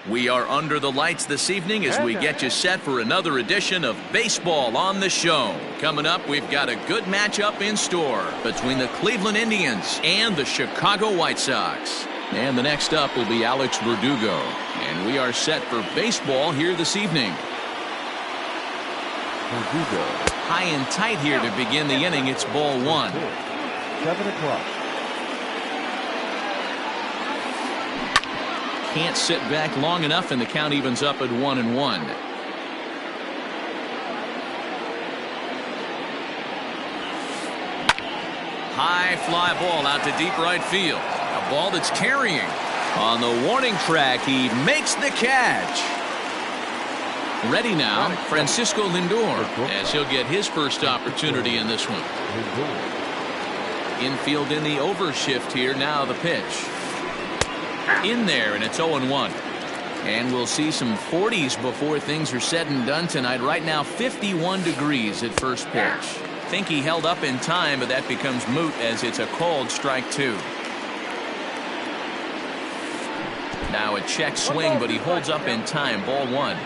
We are under the lights this evening as we get you set for another edition of Baseball on the Show. Coming up, we've got a good matchup in store between the Cleveland Indians and the Chicago White Sox. And the next up will be Alex Verdugo. And we are set for baseball here this evening. Verdugo. High and tight here to begin the inning. It's ball one. 7 o'clock. Can't sit back long enough, and the count evens up at 1-1. High fly ball out to deep right field. A ball that's carrying. On the warning track, he makes the catch. Ready now, Francisco Lindor, as he'll get his first opportunity in this one. Infield in the overshift here. Now the pitch. In there, and it's 0-1. And we'll see some 40s before things are said and done tonight. Right now, 51 degrees at first pitch. Think he held up in time, but that becomes moot as it's a called strike two. Now a check swing, but he holds up in time. Ball one.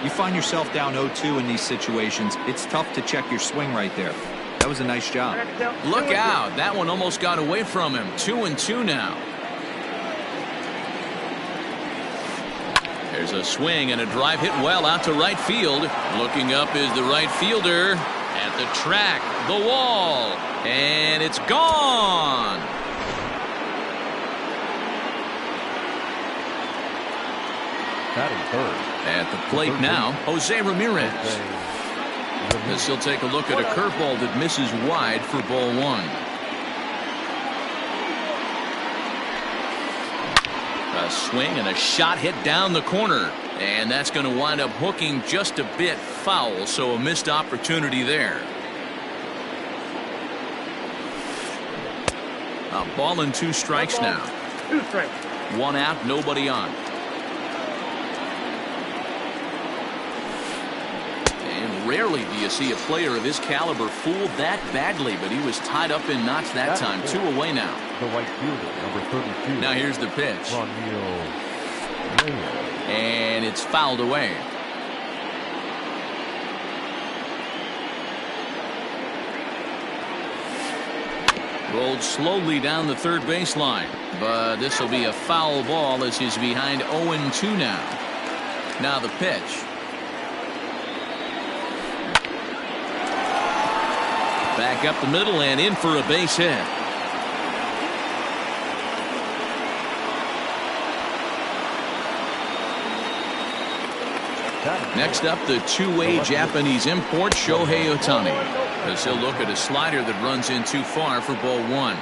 You find yourself down 0-2 in these situations. It's tough to check your swing right there. That was a nice job. Look out. That one almost got away from him. 2-2 now. There's a swing and a drive hit well out to right field. Looking up is the right fielder. At the track, the wall, and it's gone. At the plate now, Jose Ramirez. As he'll take a look at a curveball that misses wide for ball one. A swing and a shot hit down the corner. And that's going to wind up hooking just a bit foul, so a missed opportunity there. A ball and 2 strikes now. 2 strikes. 1 out, nobody on. And rarely do you see a player of his caliber fooled that badly, but he was tied up in knots that time. 2 away now. The right fielder, number 32. Now here's the pitch. Reyes. And it's fouled away. Rolled slowly down the third baseline, but this will be a foul ball as he's behind 0-2 now. Now the pitch. Back up the middle and in for a base hit. Next up, the two-way Japanese import Shohei Ohtani, as he'll look at a slider that runs in too far for ball one.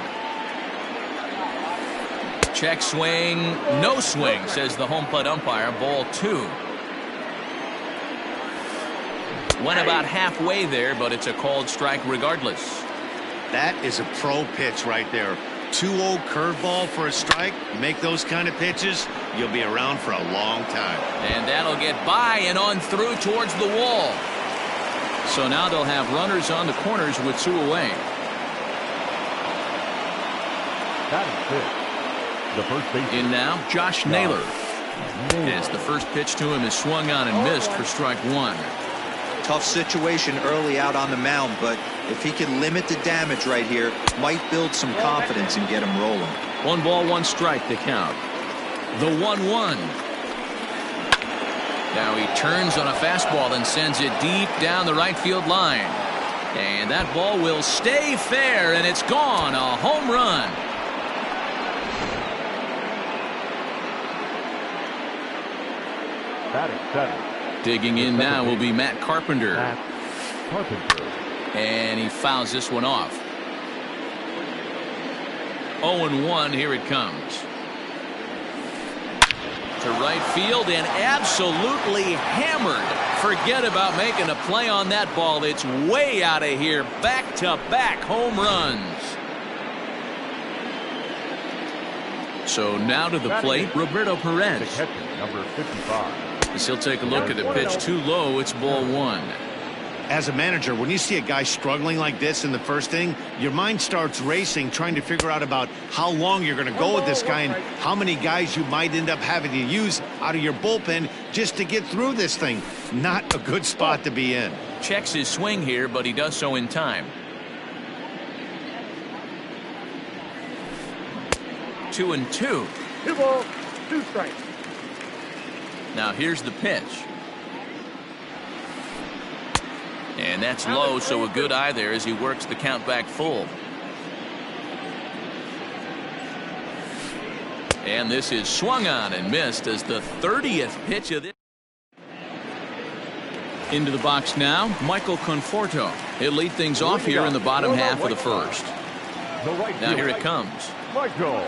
Check swing, no swing, says the home plate umpire. Ball two. Went about halfway there, but it's a called strike regardless. That is a pro pitch right there. 2-0 curveball for a strike. Make those kind of pitches, you'll be around for a long time. And that'll get by and on through towards the wall. So now they'll have runners on the corners with 2 away. That is it. The first base in now, Josh Naylor. As the first pitch to him is swung on and missed for strike 1. Tough situation early out on the mound, but if he can limit the damage right here, might build some confidence and get him rolling. 1 ball, 1 strike to count. The 1-1. Now he turns on a fastball and sends it deep down the right field line. And that ball will stay fair, and it's gone. A home run. That is 7. Digging in now will be Matt Carpenter. Carpenter. And he fouls this one off. 0-1, here it comes. To right field and absolutely hammered. Forget about making a play on that ball. It's way out of here. Back-to-back home runs. So now to the plate, Roberto Perez. The catcher, number 55. As he'll take a look at the pitch too low. It's ball 1. As a manager, when you see a guy struggling like this in the first inning, your mind starts racing, trying to figure out about how long you're going to go with this guy and how many guys you might end up having to use out of your bullpen just to get through this thing. Not a good spot to be in. Checks his swing here, but he does so in time. 2-2. 2 balls, 2 strikes. Now here's the pitch. And that's low, so a good eye there as he works the count back full. And this is swung on and missed as the 30th pitch of this. Into the box now, Michael Conforto. He'll lead things off here in the bottom half of the first. Now here it comes. Michael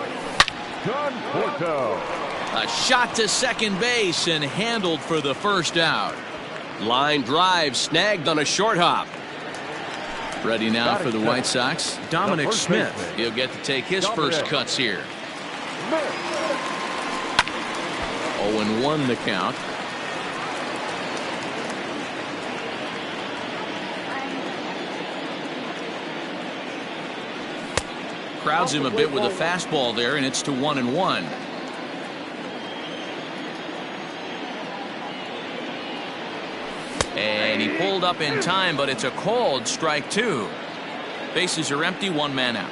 Conforto. A shot to second base and handled for the first out. Line drive snagged on a short hop. Ready now for the White Sox, Dominic Smith. He'll get to take his first cuts here. 0-1 the count. Crowds him a bit with a fastball there, and it's to 1-1. And he pulled up in time, but it's a called strike 2. Bases are empty, 1 man out.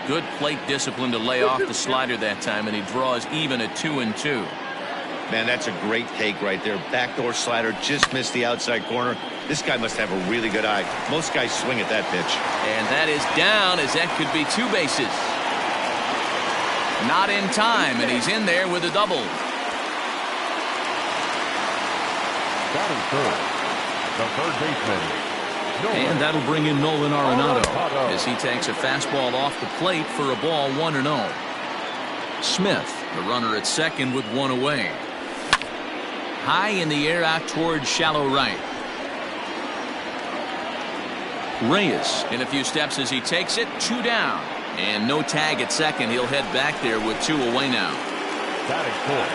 Good plate discipline to lay off the slider that time, and he draws even at 2-2. Man, that's a great take right there. Backdoor slider just missed the outside corner. This guy must have a really good eye. Most guys swing at that pitch. And that is down, as that could be 2 bases. Not in time, and he's in there with a double. Batting third, the third baseman. And that'll bring in Nolan Arenado as he takes a fastball off the plate for a ball 1-0. Smith, the runner at second with 1 away. High in the air out towards shallow right. Reyes in a few steps as he takes it, 2 down. And no tag at second. He'll head back there with 2 away now.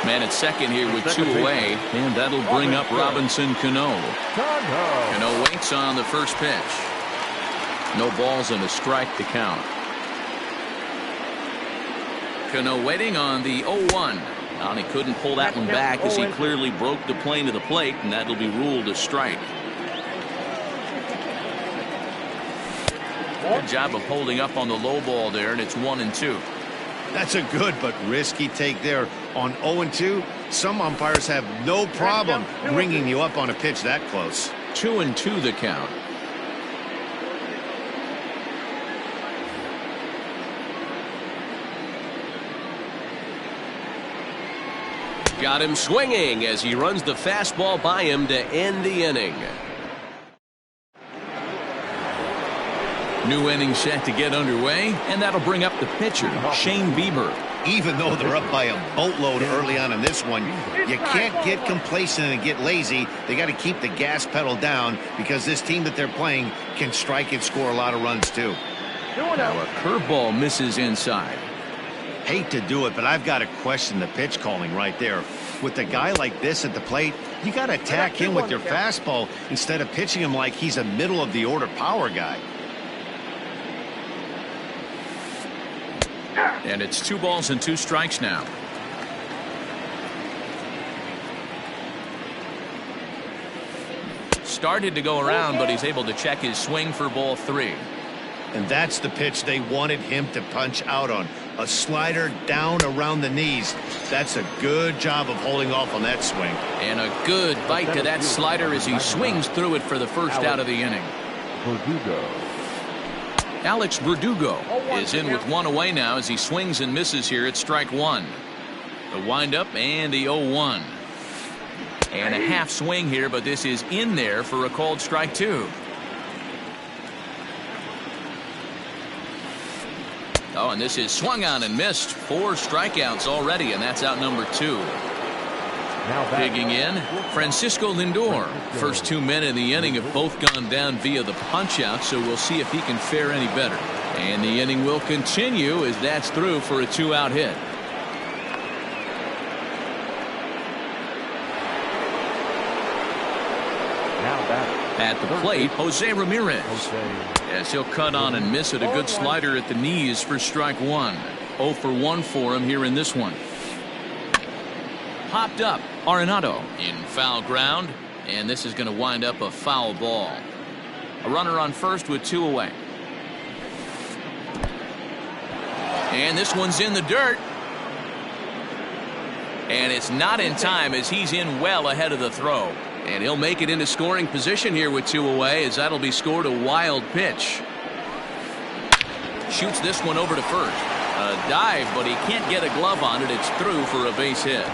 Man at second here with 2 away, and that'll bring up Robinson Cano. Cano waits on the first pitch. No balls and a strike to count. Cano waiting on the 0-1. And he couldn't pull that one back as he clearly broke the plane of the plate, and that'll be ruled a strike. Good job of holding up on the low ball there, and it's 1-2. That's a good but risky take there. On 0-2, some umpires have no problem bringing you up on a pitch that close. 2-2 the count. Got him swinging as he runs the fastball by him to end the inning. New inning set to get underway, and that'll bring up the pitcher, Shane Bieber. Even though they're up by a boatload early on in this one, you can't get complacent and get lazy. They got to keep the gas pedal down because this team that they're playing can strike and score a lot of runs too. Now a curveball misses inside. Hate to do it, but I've got to question the pitch calling right there. With a guy like this at the plate, you got to attack him with your fastball instead of pitching him like he's a middle of the order power guy. And it's 2 balls and 2 strikes now. Started to go around, but he's able to check his swing for ball 3. And that's the pitch they wanted him to punch out on. A slider down around the knees. That's a good job of holding off on that swing. And a good bite to that slider as he swings through it for the first out of the inning. Alex Verdugo is in with 1 away now as he swings and misses here at strike 1. The windup and the 0-1. And a half swing here, but this is in there for a called strike 2. Oh, and this is swung on and missed. 4 strikeouts already, and that's out number 2. Digging in, Francisco Lindor. First 2 men in the inning have both gone down via the punch-out, so we'll see if he can fare any better. And the inning will continue as that's through for a 2-out hit. the plate, Jose Ramirez. Yes, he'll cut on and miss it. A good slider at the knees for strike one. 0 for 1 for him here in this one. Popped up, Arenado in foul ground, and this is going to wind up a foul ball. A runner on first with 2 away. And this one's in the dirt. And it's not in time as he's in well ahead of the throw. And he'll make it into scoring position here with 2 away, as that'll be scored a wild pitch. Shoots this one over to first. A dive, but he can't get a glove on it. It's through for a base hit.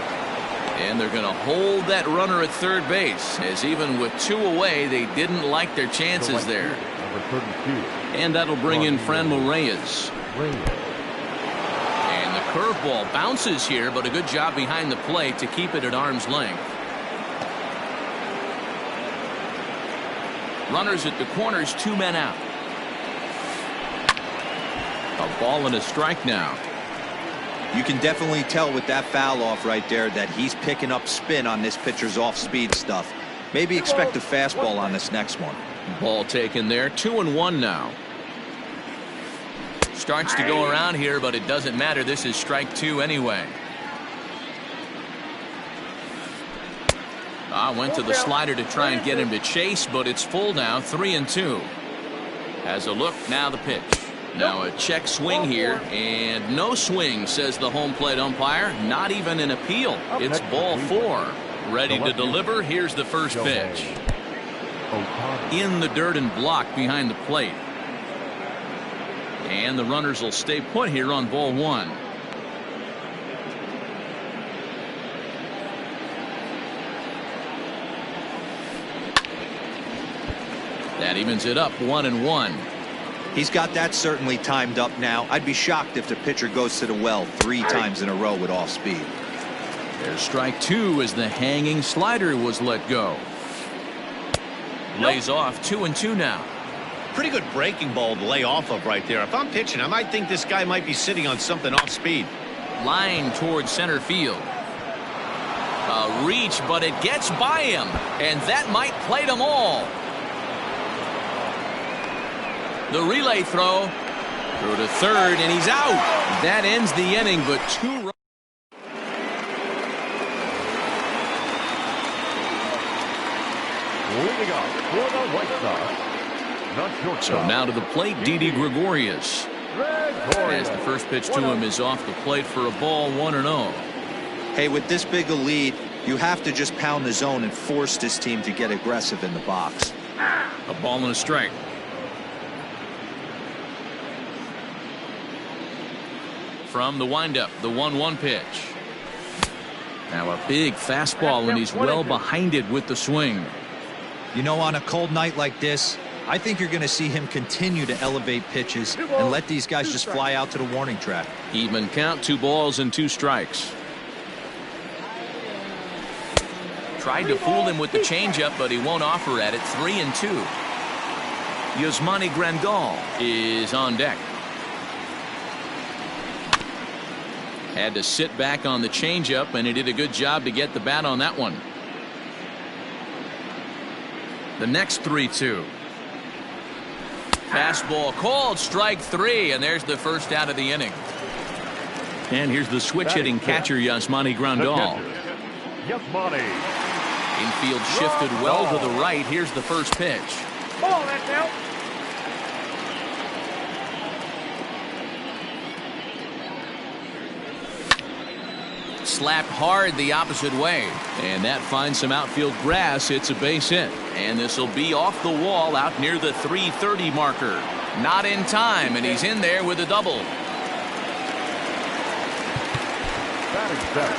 And they're going to hold that runner at third base, as even with 2 away, they didn't like their chances there. And that'll bring in Franmil Reyes. And the curveball bounces here, but a good job behind the plate to keep it at arm's length. Runners at the corners, 2 men out. A ball and a strike now. You can definitely tell with that foul off right there that he's picking up spin on this pitcher's off-speed stuff. Maybe expect a fastball on this next one. Ball taken there. 2-1 now. Starts to go around here, but it doesn't matter. This is strike 2 anyway. Went to the slider to try and get him to chase, but it's full now. 3-2. Has a look. Now the pitch. Now a check swing here, and no swing, says the home plate umpire. Not even an appeal. It's ball 4. Ready to deliver. Here's the first pitch. In the dirt and blocked behind the plate. And the runners will stay put here on ball 1. That evens it up, 1-1. He's got that certainly timed up now. I'd be shocked if the pitcher goes to the well 3 times in a row with off speed. There's strike 2 as the hanging slider was let go. Lays off. 2-2 now. Pretty good breaking ball to lay off of right there. If I'm pitching, I might think this guy might be sitting on something off speed. Line towards center field. A reach, but it gets by him, and that might plate them all. The relay throw through to third, and he's out. That ends the inning, but 2 runs. Leading up for the White Sox, the shortstop. So now to the plate, Didi Gregorius. As the first pitch to him is off the plate for a ball, 1-0. Hey, with this big a lead, you have to just pound the zone and force this team to get aggressive in the box. A ball and a strike. From the windup, the 1-1 pitch. Now a big fastball, and he's well behind it with the swing. You know, on a cold night like this, I think you're going to see him continue to elevate pitches and let these guys just fly out to the warning track. Even count, 2 balls and 2 strikes. Tried to fool him with the changeup, but he won't offer at it. 3-2. Yasmani Grandal is on deck. Had to sit back on the changeup, and he did a good job to get the bat on that one. The next 3-2. Fastball called, strike 3, and there's the first out of the inning. And here's the switch hitting catcher, Yasmani Grandal. Yasmani. Infield shifted well to the right. Here's the first pitch. Ball, that's out. Slapped hard the opposite way, and that finds some outfield grass. It's a base hit, and this will be off the wall out near the 330 marker. Not in time, and he's in there with a double. Batting set.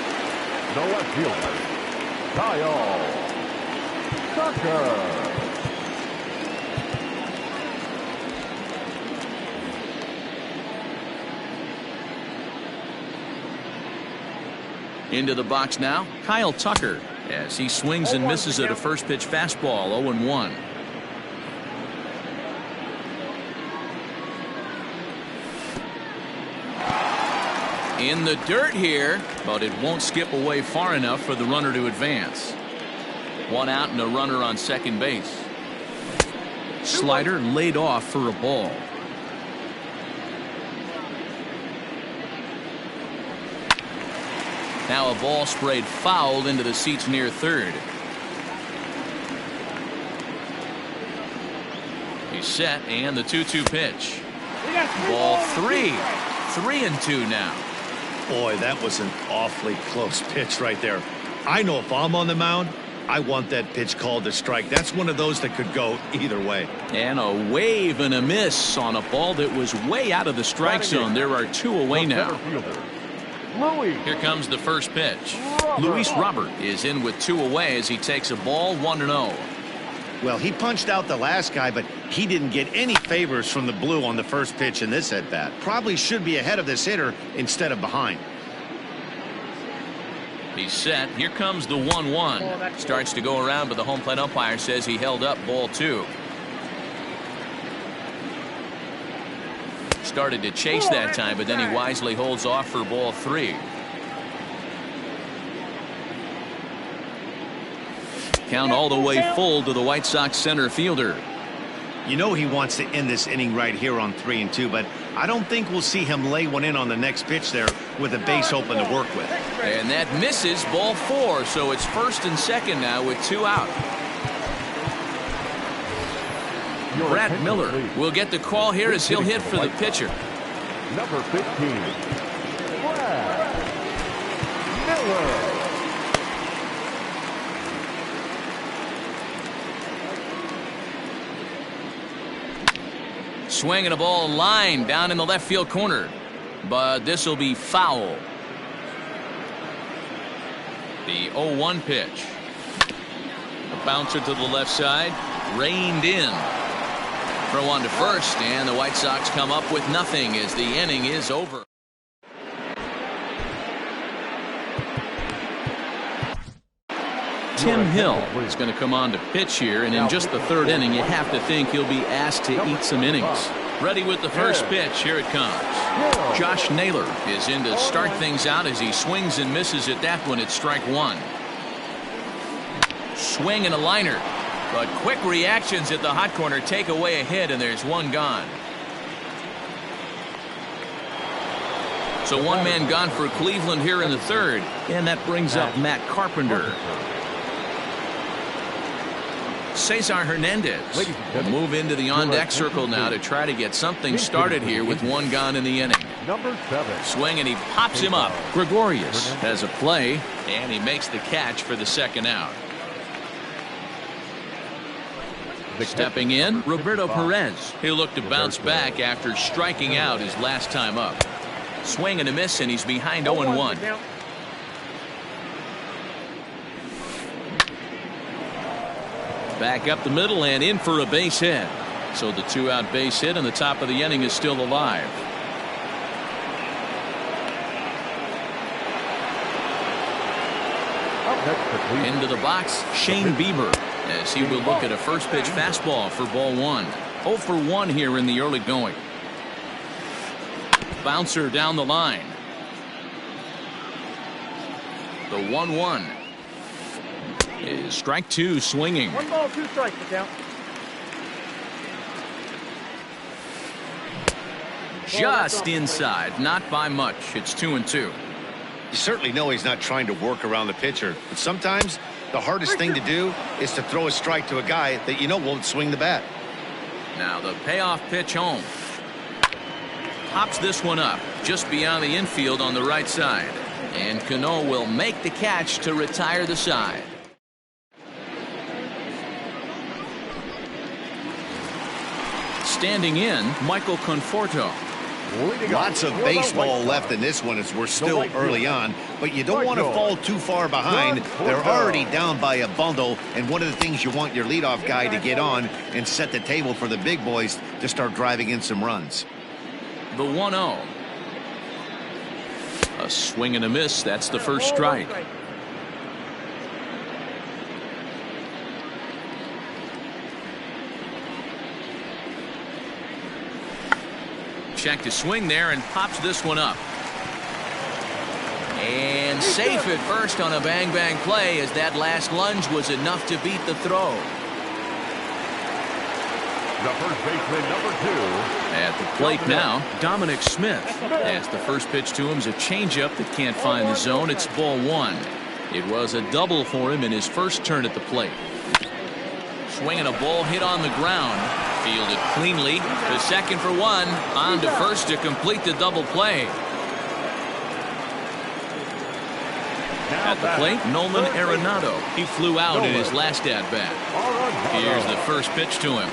The left fielder, Kyle Tucker. Into the box now, Kyle Tucker, as he swings and misses at a first pitch fastball. 0-1. In the dirt here, but it won't skip away far enough for the runner to advance. 1 out and a runner on second base. Slider laid off for a ball. Now a ball sprayed foul into the seats near third. He's set, and the 2-2 pitch. Ball 3. 3-2 now. Boy, that was an awfully close pitch right there. I know if I'm on the mound, I want that pitch called a strike. That's one of those that could go either way. And a wave and a miss on a ball that was way out of the strike zone. There are 2 away now. Here comes the first pitch. Luis Robert is in with 2 away as he takes a ball 1-0. Well, he punched out the last guy, but he didn't get any favors from the blue on the first pitch in this at-bat. Probably should be ahead of this hitter instead of behind. He's set. Here comes the 1-1. Starts to go around, but the home plate umpire says he held up ball 2. Started to chase that time, but then he wisely holds off for ball 3. Count all the way full to the White Sox center fielder. You know he wants to end this inning right here on 3-2, but I don't think we'll see him lay one in on the next pitch there with a base open to work with. And that misses ball 4, so it's first and second now with 2 out. Brad Miller will get the call here as he'll hit for the pitcher. Number 15, Brad Miller. Swinging a ball line down in the left field corner, but this will be foul. The 0-1 pitch. A bouncer to the left side, reined in. Throw on to first, and the White Sox come up with nothing as the inning is over. Tim Hill is going to come on to pitch here, and in just the 3rd inning, you have to think he'll be asked to eat some innings. Ready with the first pitch. Here it comes. Josh Naylor is in to start things out as he swings and misses at that one. It's strike 1. Swing and a liner, but quick reactions at the hot corner take away a hit, and there's 1 gone. So 1 man gone for Cleveland here in the 3rd, and that brings up Matt Carpenter. Cesar Hernandez will move into the on-deck circle now to try to get something started here with 1 gone in the inning. Number 7. Swing, and he pops him up. Gregorius has a play, and he makes the catch for the 2nd out. Stepping in, Roberto Perez. He'll look to bounce back after striking out his last time up. Swing and a miss, and he's behind 0-1. Back up the middle and in for a base hit. So the 2-out base hit and the top of the inning is still alive. Into the box, Shane Bieber, as he will look at a first pitch fastball for ball 1. 0 for 1 here in the early going. Bouncer down the line. The 1-1. Is strike 2 swinging. 1 ball, 2 strikes, count. Just inside, not by much. It's 2-2. You certainly know he's not trying to work around the pitcher, but sometimes the hardest thing to do is to throw a strike to a guy that you know won't swing the bat. Now the payoff pitch home. Pops this one up just beyond the infield on the right side. And Cano will make the catch to retire the side. Standing in, Michael Conforto. Lots of baseball left in this one as we're still early on, but you don't want to fall too far behind. They're already down by a bundle, and one of the things you want your leadoff guy to get on and set the table for the big boys to start driving in some runs. The 1-0. A swing and a miss. That's the first strike. Check to swing there and pops this one up. And safe at first on a bang-bang play as that last lunge was enough to beat the throw. The first baseman, number 2. At the plate now, Dominic Smith. As the first pitch to him is a changeup that can't find the zone. It's ball 1. It was a double for him in his first turn at the plate. Swinging a ball hit on the ground. Fielded cleanly to second for 1. On to first to complete the double play. At the plate, Nolan Arenado. He flew out in his last at-bat. Here's the first pitch to him.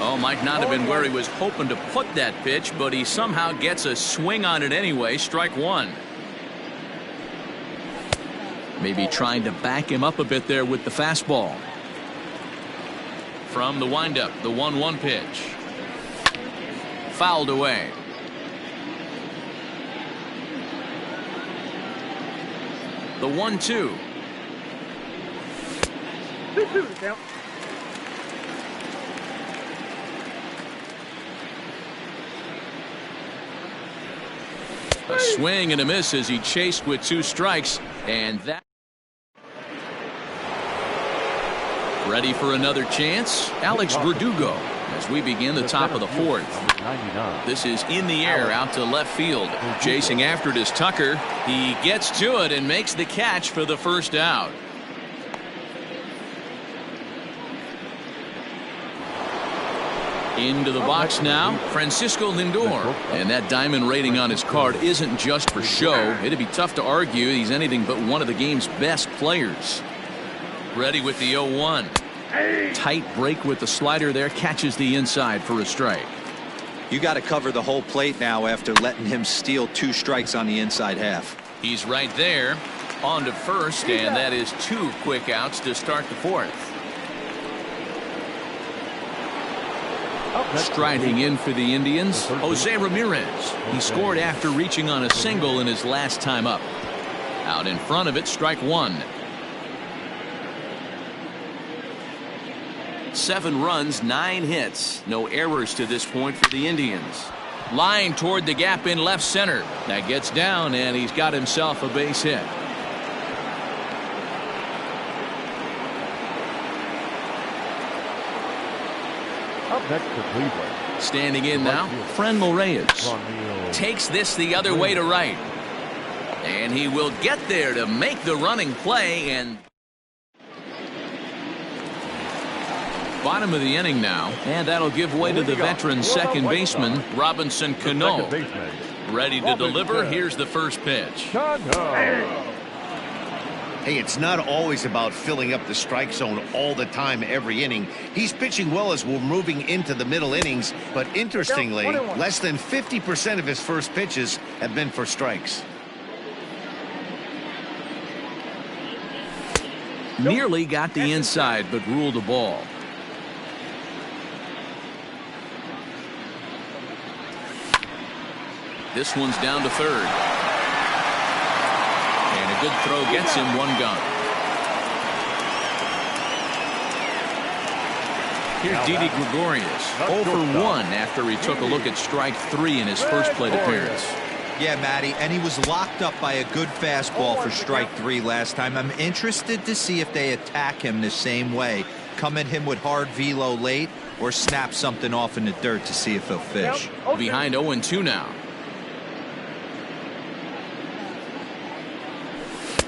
Oh, might not have been where he was hoping to put that pitch, but he somehow gets a swing on it anyway. Strike 1. Maybe trying to back him up a bit there with the fastball. From the windup, the 1-1 pitch. Fouled away. The 1-2. A swing and a miss as he chased with 2 strikes, and that. Ready for another chance? Alex Verdugo as we begin the top of the 4th. This is in the air out to left field. Chasing after it is Tucker. He gets to it and makes the catch for the first out. Into the box now, Francisco Lindor. And that diamond rating on his card isn't just for show. It'd be tough to argue he's anything but one of the game's best players. Ready with the 0-1. Tight break with the slider there, catches the inside for a strike. You got to cover the whole plate now after letting him steal 2 strikes on the inside half. He's right there. On to first, and that is 2 quick outs to start the 4th. Striding in for the Indians, Jose Ramirez. He scored after reaching on a single in his last time up. Out in front of it, strike 1. 7 runs, 9 hits. No errors to this point for the Indians. Line toward the gap in left center. That gets down, and he's got himself a base hit. Up next to Cleveland. Standing in now, Franmil Reyes. Takes this the other way to right. And he will get there to make the running play, and bottom of the inning now, and that'll give way to the veteran second baseman, Robinson Cano. Ready to deliver. Here's the first pitch. Hey, it's not always about filling up the strike zone all the time every inning. He's pitching well as we're moving into the middle innings, but interestingly, less than 50% of his first pitches have been for strikes. Nearly got the inside, but ruled a ball. This one's down to third. And a good throw gets him 1 gone. Here's Didi Gregorius, 0 for 1 after he took a look at strike 3 in his first plate appearance. Yeah, Matty, and he was locked up by a good fastball for strike 3 last time. I'm interested to see if they attack him the same way. Come at him with hard velo late or snap something off in the dirt to see if he'll fish. Behind 0-2 now.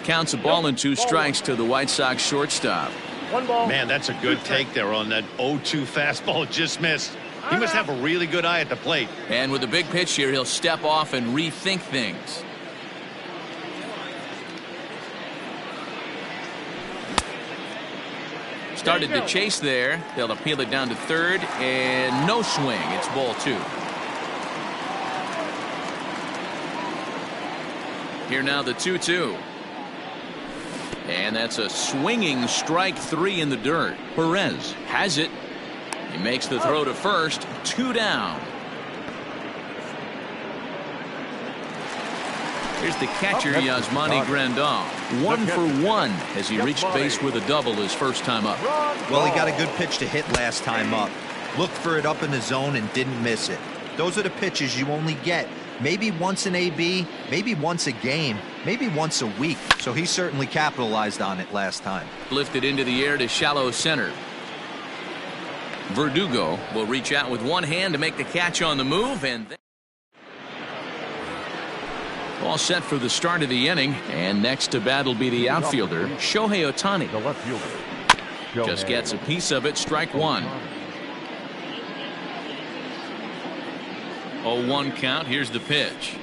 Counts a ball and 2 strikes to the White Sox shortstop. Man, that's a good take there on that 0-2 fastball just missed. He must have a really good eye at the plate. And with a big pitch here, he'll step off and rethink things. Started to chase there. They'll appeal it down to third, and no swing. It's ball 2. Here now the 2-2. And that's a swinging strike 3 in the dirt. Perez has it. He makes the throw to first. 2 down. Here's the catcher, Yasmani Grandal. 1 for 1 as he reached base with a double his first time up. Well, he got a good pitch to hit last time up. Looked for it up in the zone and didn't miss it. Those are the pitches you only get maybe once an AB, maybe once a game, maybe once a week. So he certainly capitalized on it last time. Lifted into the air to shallow center. Verdugo will reach out with one hand to make the catch on the move, and then all set for the start of the inning. And next to bat will be the outfielder, Shohei Ohtani. The left fielder. Just gets a piece of it, strike one. 0-1 count. Here's the pitch.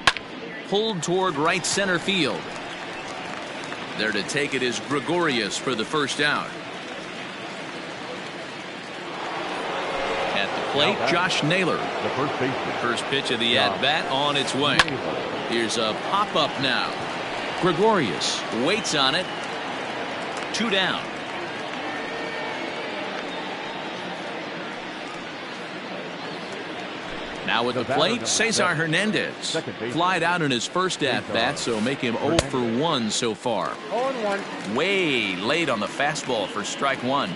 Pulled toward right center field. There to take it is Gregorius for the first out. At the plate, Josh Naylor. The first baseman. First pitch of the at-bat on its way. Here's a pop-up now. Gregorius waits on it. 2 down. Now with the plate, Cesar Hernandez. Flied out in his first at-bat, so make him 0 for 1 so far. 0-1. Way late on the fastball for strike one.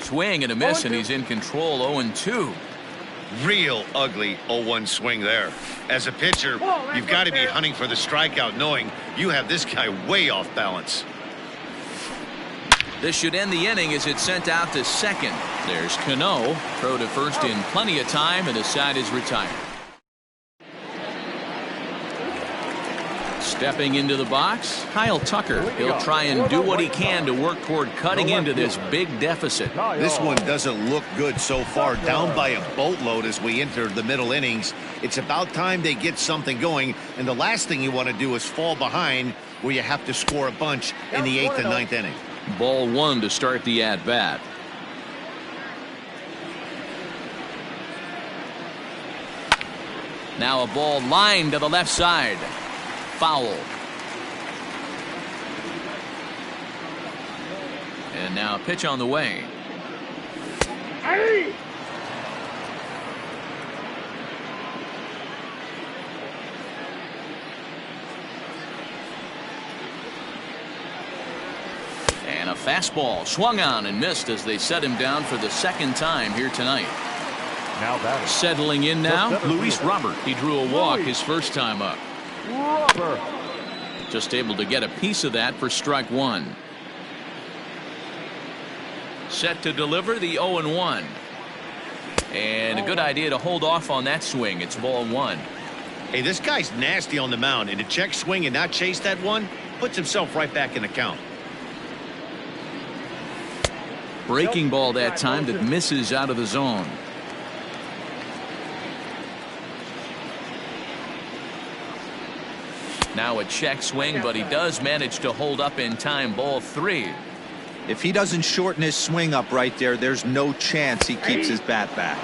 Swing and a miss, and he's in control. 0-2. Real ugly 0-1 swing there. As a pitcher, you've got to be hunting for the strikeout, knowing you have this guy way off balance. This should end the inning as it's sent out to second. There's Cano. Throw to first in plenty of time, and the side is retired. Stepping into the box, Kyle Tucker. He'll try and do what he can to work toward cutting into this big deficit. This one doesn't look good so far. Down by a boatload as we enter the middle innings. It's about time they get something going, and the last thing you want to do is fall behind where you have to score a bunch in the 8th and 9th inning. Ball one to start the at-bat. Now a ball lined to the left side. Foul. And now a pitch on the way. And a fastball swung on and missed as they set him down for the second time here tonight. Now that Settling in now, Luis Robert. He drew a walk his first time up. Just able to get a piece of that for strike one. Set to deliver the 0-1. And a good idea to hold off on that swing. It's ball one. Hey, this guy's nasty on the mound, and to check swing and not chase that one puts himself right back in the count. Breaking ball that time that misses out of the zone. Now a check swing, but he does manage to hold up in time. Ball three. If he doesn't shorten his swing up right there, there's no chance he keeps his bat back.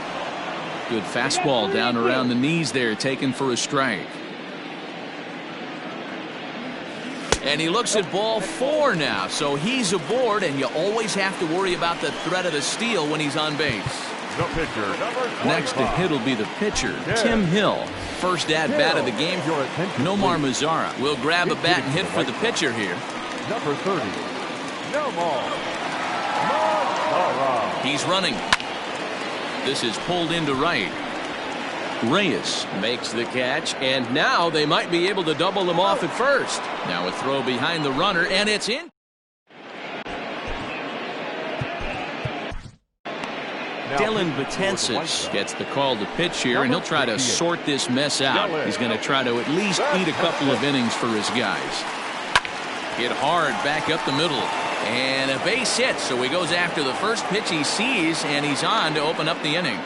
Good fastball down around the knees there, taken for a strike. And he looks at ball four now, so he's aboard, and you always have to worry about the threat of the steal when he's on base. the pitcher, Next to hit will be the pitcher, Tim Hill. First at-bat of the game. Nomar Mazara will grab a bat and hit for the pitcher here. Number 30, Nomar Mazara. He's running. This is pulled into right. Reyes makes the catch, and now they might be able to double him off at first. Now a throw behind the runner, and it's in. Dylan Betances gets the call to pitch here, and he'll try to sort this mess out. He's going to try to at least eat a couple of innings for his guys. Hit hard back up the middle, and a base hit, so he goes after the first pitch he sees, and he's on to open up the inning.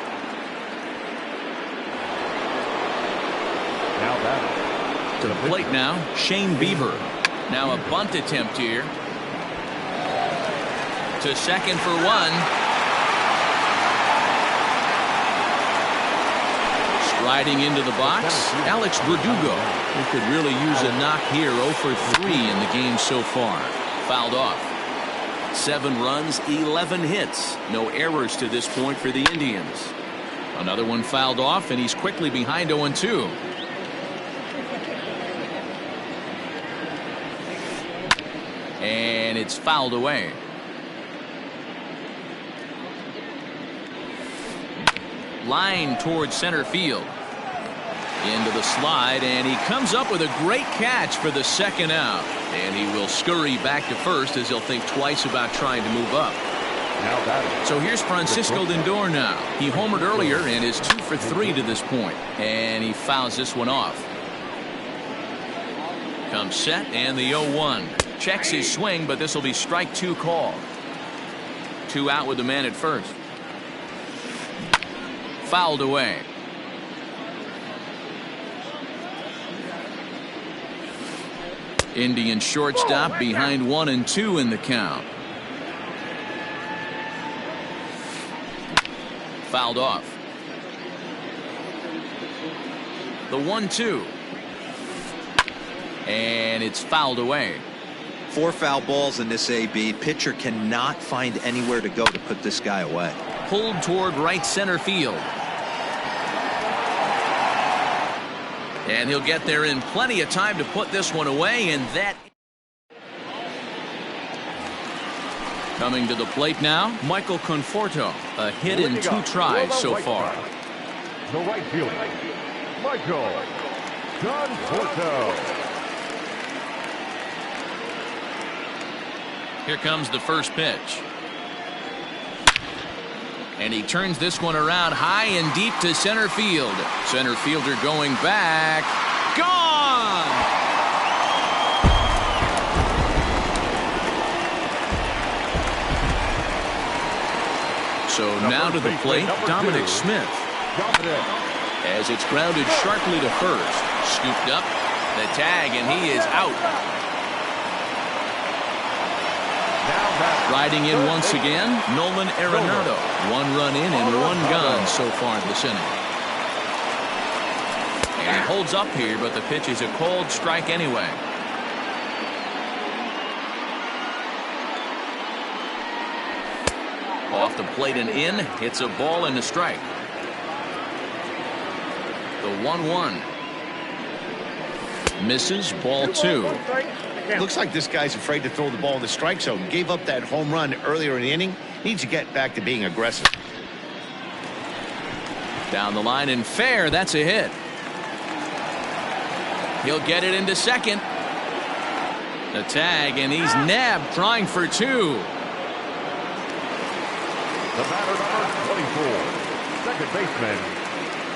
To the plate now, Shane Bieber. Now a bunt attempt here. To second for one. Striding into the box, Alex Verdugo, who could really use a knock here. 0 for 3 in the game so far. Fouled off. 7 runs, 11 hits. No errors to this point for the Indians. Another one fouled off, and he's quickly behind 0-2. And it's fouled away. Line towards center field. Into the slide, and he comes up with a great catch for the second out. And he will scurry back to first as he'll think twice about trying to move up. Now batting. So here's Francisco Lindor now. He homered earlier and is 2 for 3 to this point. And he fouls this one off. Comes set and the 0-1. Checks his swing, but this will be strike 2 call. 2 out with the man at first. Fouled away. Indian shortstop behind 1-2 in the count. Fouled off. The 1-2. And it's fouled away. 4 foul balls in this AB. Pitcher cannot find anywhere to go to put this guy away. Pulled toward right center field. And he'll get there in plenty of time to put this one away, and that. Coming to the plate now, Michael Conforto. A hit in 2 tries so far. The right fielder, Michael Conforto. Here comes the first pitch. And he turns this one around high and deep to center field. Center fielder going back. Gone! So now to the plate, Dominic Smith. As it's grounded sharply to first. Scooped up, the tag, and he is out. Riding in once again, Nolan Arenado. 1 run in and 1 gone so far this inning. And he holds up here, but the pitch is a cold strike anyway. Off the plate and in, hits a ball and a strike. The 1-1. Misses, ball 2. Looks like this guy's afraid to throw the ball in the strike zone. Gave up that home run earlier in the inning. Needs to get back to being aggressive. Down the line and fair. That's a hit. He'll get it into second. The tag, and he's nabbed, trying for 2. The batter number 24, second baseman,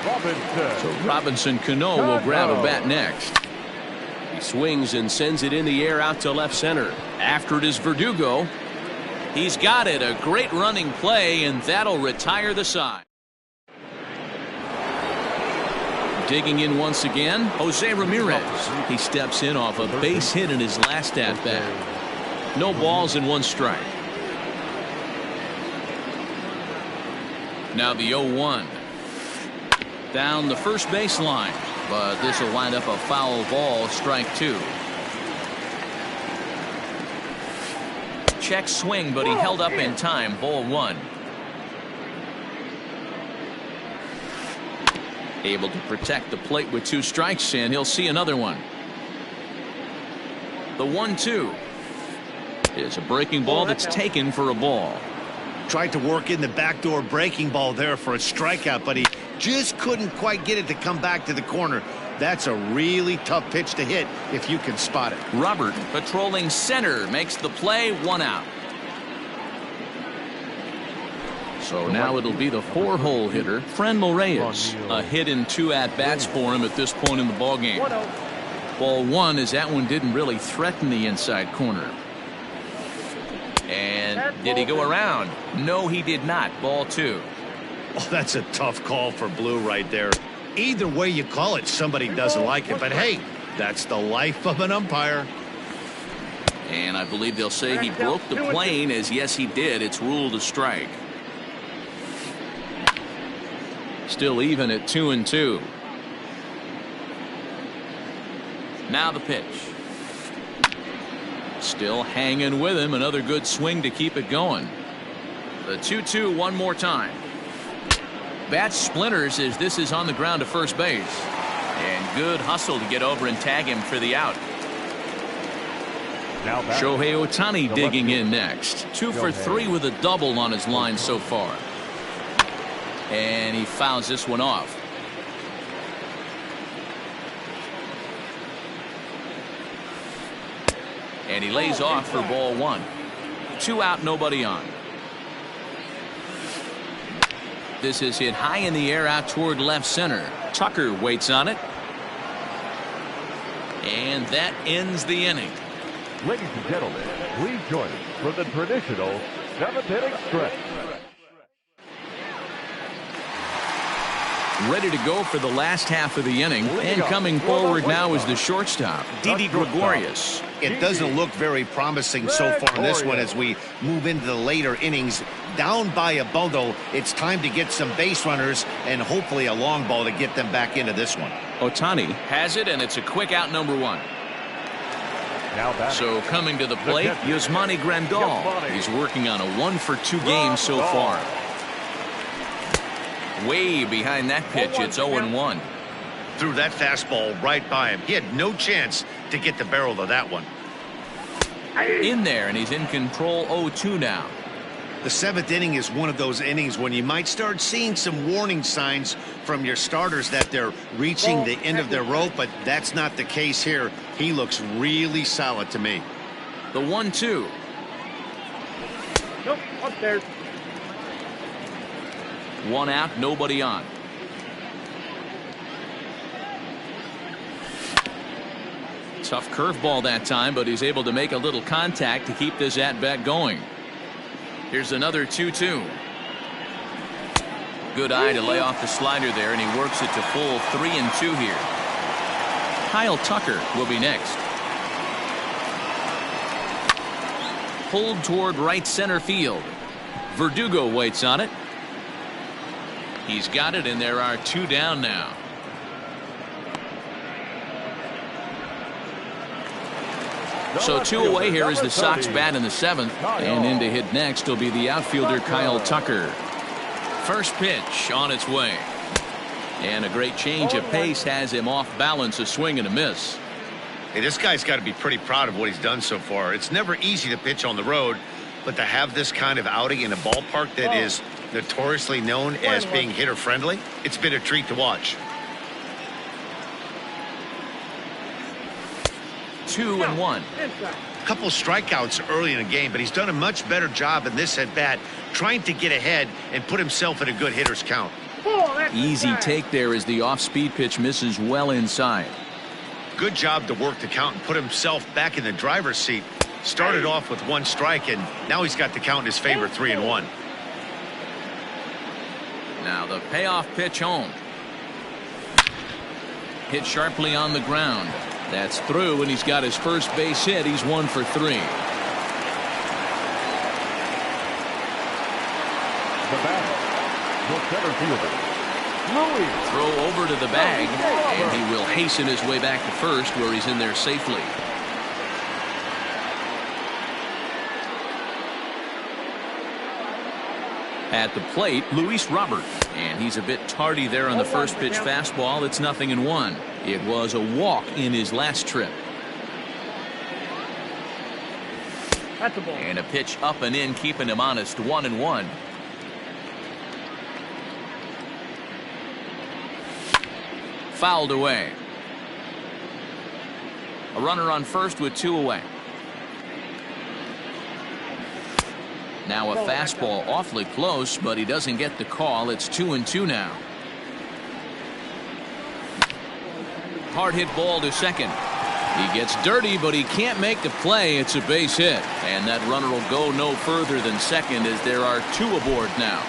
Robinson. So Robinson Cano will grab a bat next. He swings and sends it in the air out to left center. After it is Verdugo. He's got it. A great running play, and that'll retire the side. Digging in once again, Jose Ramirez. He steps in off a base hit in his last at-bat. No balls and 1 strike. Now the 0-1. Down the first baseline. But this will wind up a foul ball, strike 2. Check swing, but he held up in time, ball 1. Able to protect the plate with 2 strikes, and he'll see another one. The 1-2 is a breaking ball that's taken for a ball. Tried to work in the backdoor breaking ball there for a strikeout, but he just couldn't quite get it to come back to the corner. That's a really tough pitch to hit if you can spot it. Robert, patrolling center, makes the play, 1 out. So now it'll be the 4-hole hitter, Franmil Reyes. A hit in 2 at-bats for him at this point in the ballgame. Ball 1, as that one didn't really threaten the inside corner. And did he go around? No, he did not. Ball 2. Oh, that's a tough call for Blue right there. Either way you call it, somebody doesn't like it. But hey, that's the life of an umpire. And I believe they'll say he broke the plane, as yes, he did. It's ruled a strike. Still even at 2-2. Now the pitch. Still hanging with him. Another good swing to keep it going. The 2-2 one more time. Bat splinters as this is on the ground to first base. And good hustle to get over and tag him for the out. Now Shohei Ohtani digging in next. 2 for 3 with a double on his line so far. And he fouls this one off. And he lays off for ball 1. 2 out, nobody on. This is hit high in the air out toward left center. Tucker waits on it. And that ends the inning. Ladies and gentlemen, please join us for the traditional 7th inning stretch. Ready to go for the last half of the inning. And coming forward now is the shortstop, Didi Gregorius. It doesn't look very promising so far in this one as we move into the later innings. Down by a bundle, it's time to get some base runners and hopefully a long ball to get them back into this one. Otani has it, and it's a quick out, number one. So coming to the plate, Yasmani Grandal. He's working on a 1-for-2 game so far. Way behind that pitch, it's 0-1. Threw that fastball right by him. He had no chance to get the barrel of that one. In there, and he's in control. 0-2 now. The 7th inning is one of those innings when you might start seeing some warning signs from your starters that they're reaching the end of their rope, but that's not the case here. He looks really solid to me. The 1-2. Nope, up there. One out, nobody on. Tough curveball that time, but he's able to make a little contact to keep this at-bat going. Here's another 2-2. Good eye to lay off the slider there, and he works it to full 3-2 here. Kyle Tucker will be next. Pulled toward right center field. Verdugo waits on it. He's got it, and there are 2 down now. So 2 away here as the Sox bat in the 7th. And in to hit next will be the outfielder Kyle Tucker. First pitch on its way. And a great change of pace has him off balance, a swing and a miss. Hey, this guy's got to be pretty proud of what he's done so far. It's never easy to pitch on the road, but to have this kind of outing in a ballpark that is notoriously known as being hitter friendly, it's been a treat to watch. 2-1. A couple strikeouts early in the game, but he's done a much better job in this at bat trying to get ahead and put himself in a good hitter's count. Easy take there as the off-speed pitch misses well inside. Good job to work the count and put himself back in the driver's seat. Started off with 1 strike, and now he's got the count in his favor, 3-1. Now the payoff pitch home. Hit sharply on the ground. That's through, and he's got his first base hit. He's 1 for 3. The batter, the center fielder, Louis. Throw over to the bag, and he will hasten his way back to first, where he's in there safely. At the plate, Luis Robert, and he's a bit tardy there on the first pitch fastball. It's 0-1. It was a walk in his last trip. That's a ball. And a pitch up and in, keeping him honest. 1-1. Fouled away. A runner on first with 2 away. Now a fastball awfully close, but he doesn't get the call. It's 2-2 now. Hard hit ball to second. He gets dirty, but he can't make the play. It's a base hit, and that runner will go no further than second as there are 2 aboard now.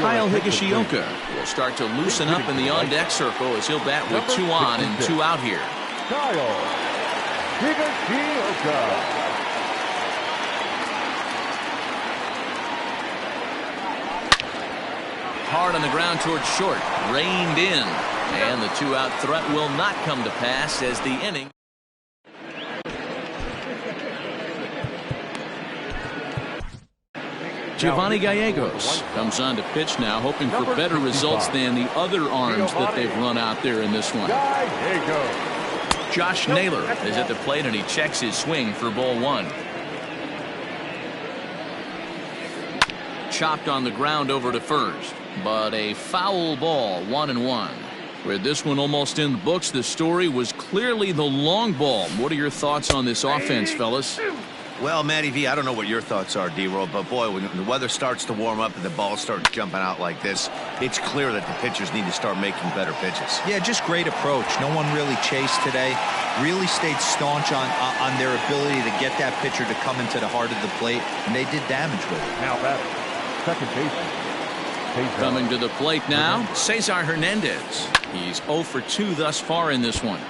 Kyle Higashioka will start to loosen up in the on-deck circle as he'll bat with 2 on and 2 out here. Kyle Higashioka. Hard on the ground towards short. Reined in. And the 2-out threat will not come to pass as the inning. Giovanni Gallegos comes on to pitch now, hoping for better results than the other arms that they've run out there in this one. Josh Naylor is at the plate, and he checks his swing for ball 1. Chopped on the ground over to first, but a foul ball. 1-1. With this one almost in the books, the story was clearly the long ball. What are your thoughts on this offense, fellas? Well, Matty V, I don't know what your thoughts are, D-Roll, but boy, when the weather starts to warm up and the ball starts jumping out like this, it's clear that the pitchers need to start making better pitches. Yeah, just great approach. No one really chased today. Really stayed staunch on their ability to get that pitcher to come into the heart of the plate, and they did damage with it. Now batting, second baseman. Coming to the plate now, Cesar Hernandez. He's 0 for 2 thus far in this one.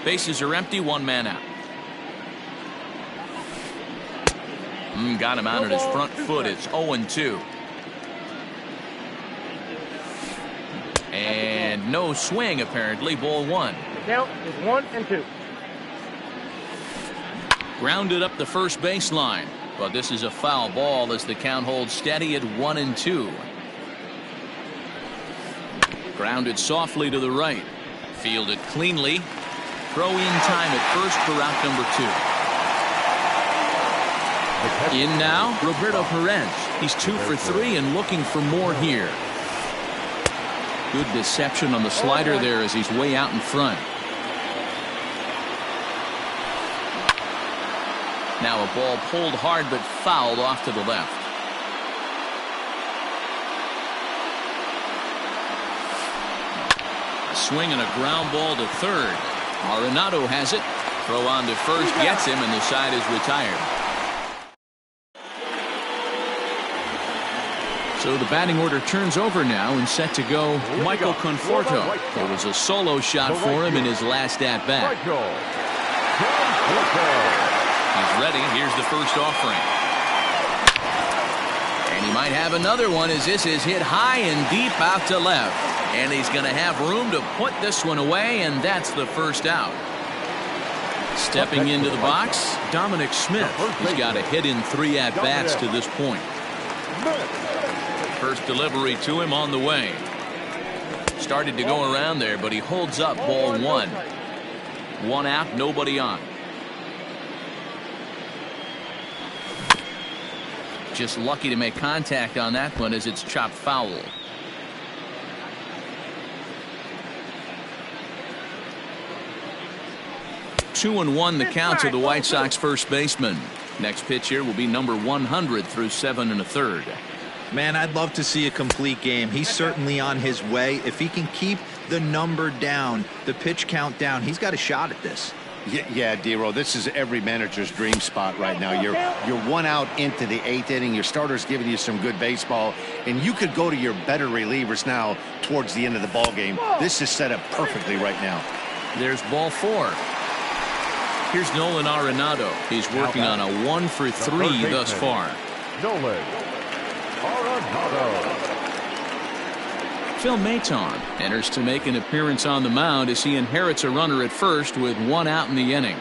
Bases are empty, one man out. Got him out on his front foot. It's 0-2. And no swing, apparently. Ball 1. The count is 1-2. Grounded up the first baseline. But this is a foul ball as the count holds steady at 1-2. Grounded softly to the right. Fielded cleanly. Throw in time at first for out number 2. In now, Roberto Perez. He's 2 for 3 and looking for more here. Good deception on the slider there as he's way out in front. Now a ball pulled hard but fouled off to the left. A swing and a ground ball to third. Arenado has it. Throw on to first gets him, and the side is retired. So the batting order turns over now and set to go Michael Conforto. It was a solo shot for him in his last at-bat. He's ready. Here's the first offering. And he might have another one as this is hit high and deep out to left. And he's going to have room to put this one away, and that's the first out. Stepping into the box, Dominic Smith. He's got a hit in 3 at-bats to this point. First delivery to him on the way. Started to go around there, but he holds up ball 1. 1 out, nobody on. Just lucky to make contact on that one as it's chopped foul. Two and 1 the count to the White Sox first baseman. Next pitch here will be number 100 through 7 1/3. Man, I'd love to see a complete game. He's certainly on his way. If he can keep the number down, the pitch count down, he's got a shot at this. Yeah, D-Roll, this is every manager's dream spot right now. You're 1 out into the 8th inning. Your starter's giving you some good baseball, and you could go to your better relievers now towards the end of the ball game. This is set up perfectly right now. There's ball 4. Here's Nolan Arenado. He's working on a 1 for 3 thus far. Nolan Arenado. Phil Maton enters to make an appearance on the mound as he inherits a runner at first with 1 out in the inning.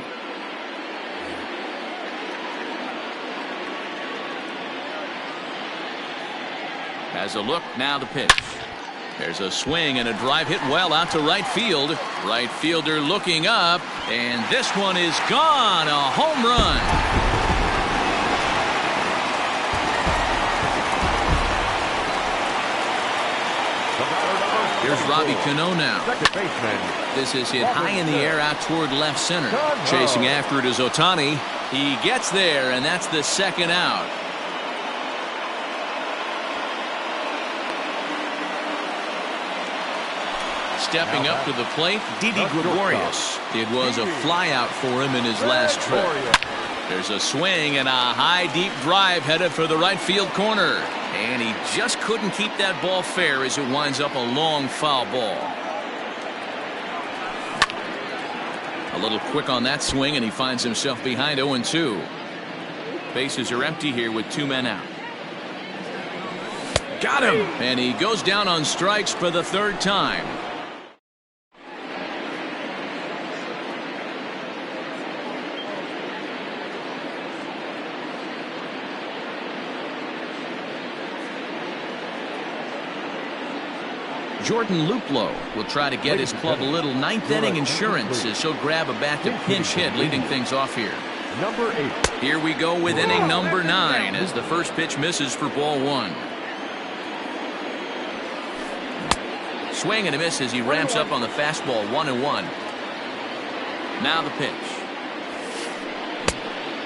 Has a look, now the pitch. There's a swing and a drive hit well out to right field. Right fielder looking up, and this one is gone. A home run. Here's Robbie Cano now. This is hit high in the air out toward left center. Chasing after it is Ohtani. He gets there, and that's the second out. Stepping up to the plate, Didi Gregorius. It was a flyout for him in his last trip. There's a swing and a high deep drive headed for the right field corner. And he just couldn't keep that ball fair as it winds up a long foul ball. A little quick on that swing, and he finds himself behind 0-2. Bases are empty here with 2 men out. Got him! And he goes down on strikes for the 3rd time. Jordan Luplow will try to get his club a little 9th inning insurance as he'll grab a bat to pinch hit, leading things off here. Number 8. Here we go with inning number 9 as the first pitch misses for ball 1. Swing and a miss as he ramps up on the fastball. 1-1. Now the pitch.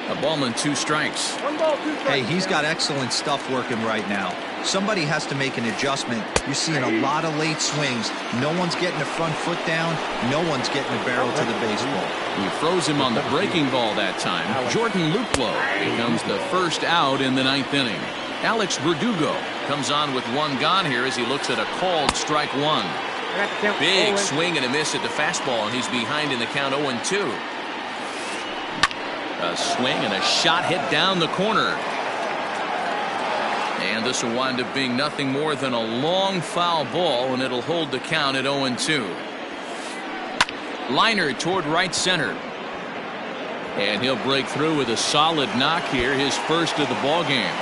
A ball and 2 strikes. 1 ball, 2 strikes. Hey, he's got excellent stuff working right now. Somebody has to make an adjustment. You're seeing a lot of late swings. No one's getting the front foot down. No one's getting the barrel to the baseball. He throws him on the breaking ball that time. Jordan Luplow becomes the first out in the 9th inning. Alex Verdugo comes on with 1 gone here as he looks at a called strike 1. Big swing and a miss at the fastball, and he's behind in the count 0-2. A swing and a shot hit down the corner. And this will wind up being nothing more than a long foul ball, and it'll hold the count at 0-2. Liner toward right center. And he'll break through with a solid knock here, his first of the ball game.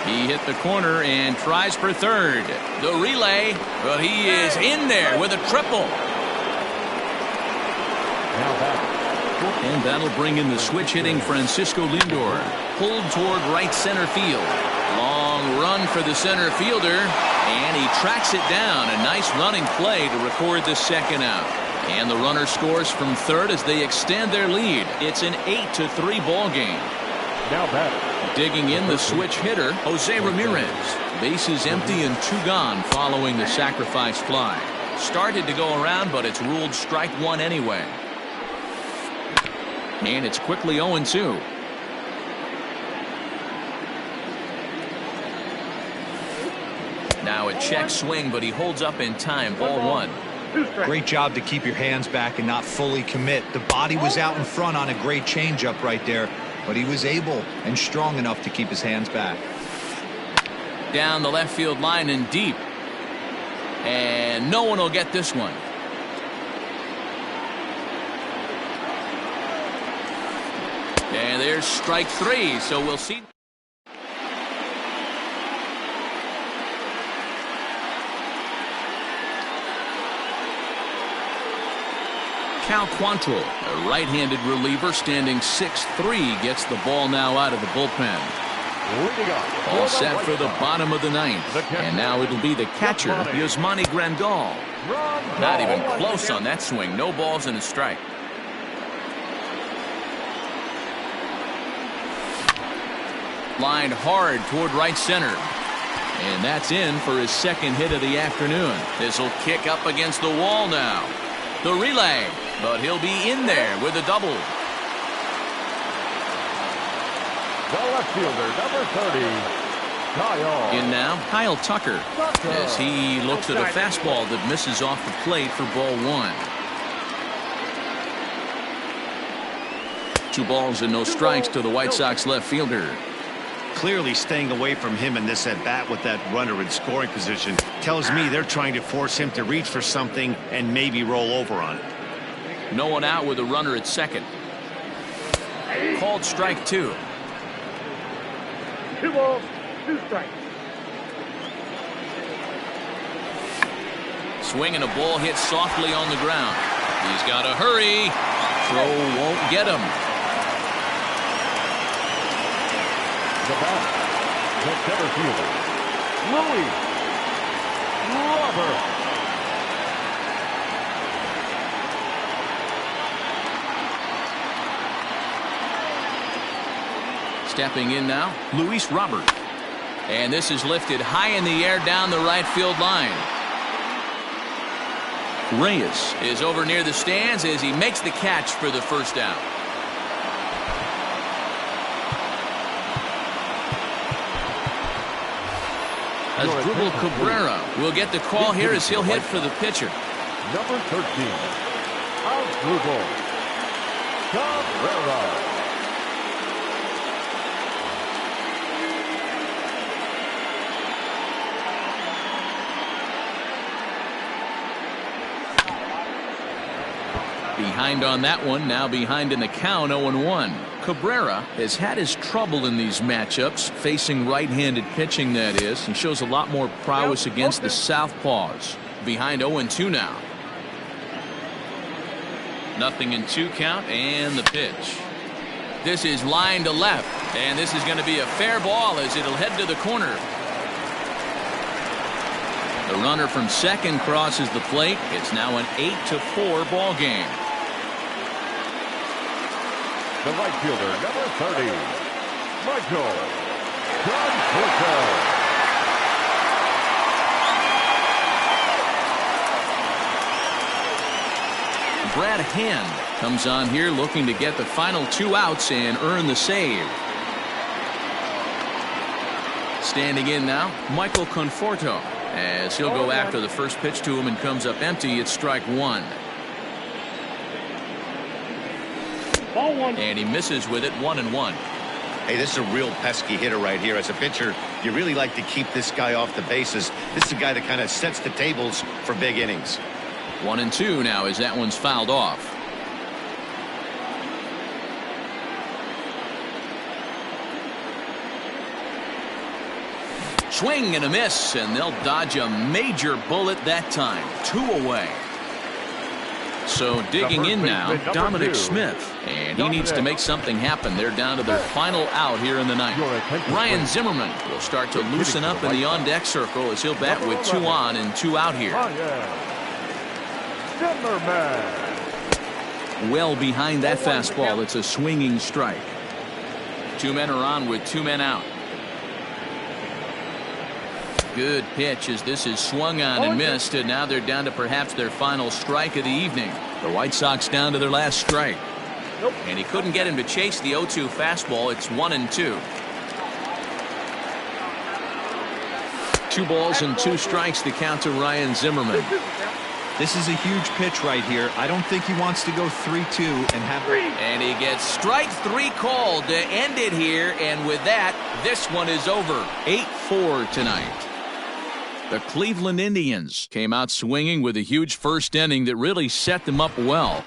He hit the corner and tries for third. The relay, but he is in there with a triple. And that'll bring in the switch hitting Francisco Lindor. Pulled toward right center field. Long run for the center fielder, and he tracks it down. A nice running play to record the second out. And the runner scores from third as they extend their lead. It's an 8-3 ball game. Now batter. Digging in the switch hitter, Jose Ramirez. Bases empty and 2 gone following the sacrifice fly. Started to go around, but it's ruled strike 1 anyway. And it's quickly 0-2. Now a check swing, but he holds up in time. Ball 1. Great job to keep your hands back and not fully commit. The body was out in front on a great changeup right there, but he was able and strong enough to keep his hands back. Down the left field line and deep. And no one will get this one. And there's strike 3, so we'll see. Cal Quantrill, a right-handed reliever standing 6'3", gets the ball now out of the bullpen. All set for the bottom of the 9th. And now it'll be the catcher, Yasmani Grandal. Not even close on that swing. No balls and a strike. Lined hard toward right center. And that's in for his second hit of the afternoon. This will kick up against the wall now. The relay, but he'll be in there with a double. The left fielder, number 30, Kyle. In now, Kyle Tucker, as he looks at a fastball that misses off the plate for ball 1. 2 balls and no strikes to the White Sox left fielder. Clearly staying away from him in this at-bat with that runner in scoring position tells me they're trying to force him to reach for something and maybe roll over on it. No one out with a runner at second. Called strike 2. 2 balls, 2 strikes. Swing and a ball hit softly on the ground. He's got to hurry. Throw won't get him. The batter, the center fielder, Louis Robert. Stepping in now, Luis Robert. And this is lifted high in the air down the right field line. Reyes is over near the stands as he makes the catch for the first out. Asdrubal Cabrera will get the call here as he'll hit for the pitcher. Number 13, Asdrubal Cabrera. Behind on that one, now behind in the count, 0-1. Cabrera has had his trouble in these matchups, facing right-handed pitching, that is, and shows a lot more prowess against the southpaws. Behind 0-2 now. Nothing in 2 count, and the pitch. This is line to left, and this is going to be a fair ball as it'll head to the corner. The runner from second crosses the plate. It's now an 8-4 ball game. the right fielder, number 30, Michael Conforto. Brad Hand comes on here looking to get the final 2 outs and earn the save. Standing in now, Michael Conforto, as he'll go after the first pitch to him and comes up empty. It's strike 1. Ball 1. And he misses with it, 1-1. Hey, this is a real pesky hitter right here. As a pitcher, you really like to keep this guy off the bases. This is a guy that kind of sets the tables for big innings. 1-2 now as that one's fouled off. Swing and a miss, and they'll dodge a major bullet that time. 2 away. So digging in now, Dominic Smith, and he needs to make something happen. They're down to their final out here in the ninth. Ryan Zimmerman will start to loosen up in the on-deck circle as he'll bat with 2 on and 2 out here. Well behind that fastball, it's a swinging strike. 2 men are on with 2 men out. Good pitch as this is swung on and missed, and now they're down to perhaps their final strike of the evening. The White Sox down to their last strike. And he couldn't get him to chase the 0-2 fastball. It's 1-2. 2 balls and 2 strikes to count to Ryan Zimmerman. This is a huge pitch right here. I don't think he wants to go 3-2 and have. And he gets strike 3 called to end it here. And with that, this one is over. 8-4 tonight. The Cleveland Indians came out swinging with a huge first inning that really set them up well.